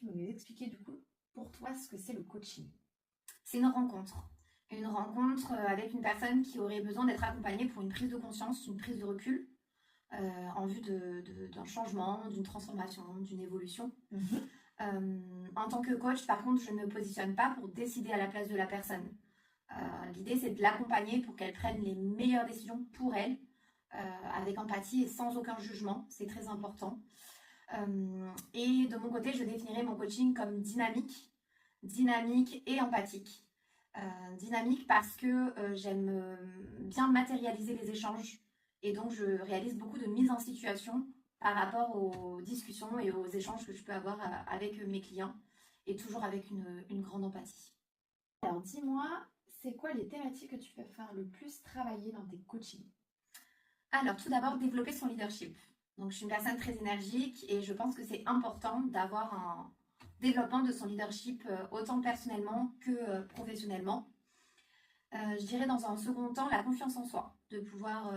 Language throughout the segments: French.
tu peux nous expliquer du coup pour toi ce que c'est le coaching? C'est une rencontre. Une rencontre avec une personne qui aurait besoin d'être accompagnée pour une prise de conscience, une prise de recul, en vue d'un changement, d'une transformation, d'une évolution. En tant que coach, par contre, je ne me positionne pas pour décider à la place de la personne. L'idée, c'est de l'accompagner pour qu'elle prenne les meilleures décisions pour elle, avec empathie et sans aucun jugement. C'est très important. Et de mon côté, je définirais mon coaching comme dynamique et empathique. Dynamique parce que j'aime bien matérialiser les échanges et donc je réalise beaucoup de mise en situation par rapport aux discussions et aux échanges que je peux avoir avec mes clients et toujours avec une grande empathie. Alors dis-moi, c'est quoi les thématiques que tu peux faire le plus travailler dans tes coachings? Alors tout d'abord, développer son leadership. Donc je suis une personne très énergique et je pense que c'est important d'avoir un développement de son leadership autant personnellement que professionnellement. Je dirais dans un second temps la confiance en soi, de pouvoir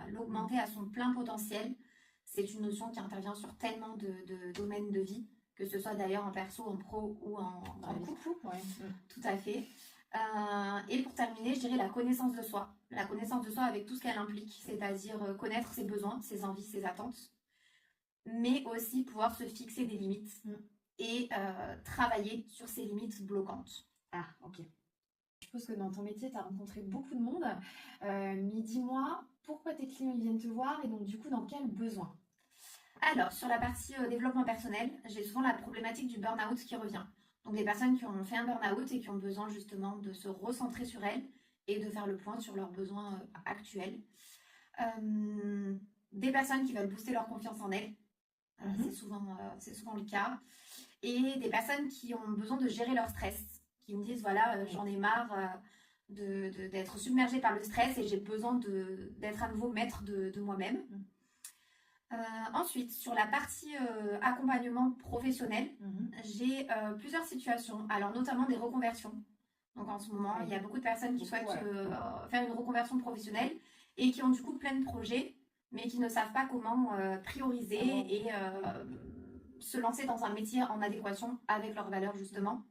l'augmenter à son plein potentiel. C'est une notion qui intervient sur tellement de domaines de vie, que ce soit d'ailleurs en perso, en pro ou en couple. Ouais. Tout à fait. Et pour terminer, je dirais la connaissance de soi. La connaissance de soi avec tout ce qu'elle implique, c'est-à-dire connaître ses besoins, ses envies, ses attentes, mais aussi pouvoir se fixer des limites et travailler sur ces limites bloquantes. Ah, ok. Je suppose que dans ton métier, tu as rencontré beaucoup de monde. Mais dis-moi, pourquoi tes clients ils viennent te voir et donc du coup, dans quel besoin? Alors, sur la partie développement personnel, j'ai souvent la problématique du burn-out qui revient. Donc, des personnes qui ont fait un burn-out et qui ont besoin justement de se recentrer sur elles et de faire le point sur leurs besoins actuels. Des personnes qui veulent booster leur confiance en elles, c'est souvent le cas. Et des personnes qui ont besoin de gérer leur stress, qui me disent, voilà, j'en ai marre d'être submergée par le stress et j'ai besoin d'être à nouveau maître de moi-même. Ensuite, sur la partie accompagnement professionnel, j'ai plusieurs situations, alors notamment des reconversions. Donc en ce moment, il y a beaucoup de personnes qui souhaitent faire une reconversion professionnelle et qui ont du coup plein de projets, mais qui ne savent pas comment prioriser et se lancer dans un métier en adéquation avec leurs valeurs justement.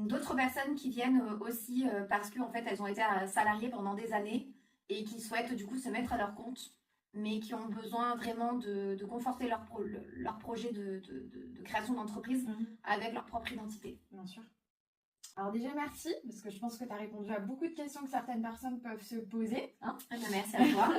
D'autres personnes qui viennent aussi parce qu'en fait elles ont été salariées pendant des années et qui souhaitent du coup se mettre à leur compte, mais qui ont besoin vraiment de conforter leur projet de création d'entreprise avec leur propre identité. Bien sûr. Alors déjà, merci, parce que je pense que tu as répondu à beaucoup de questions que certaines personnes peuvent se poser. Merci à toi.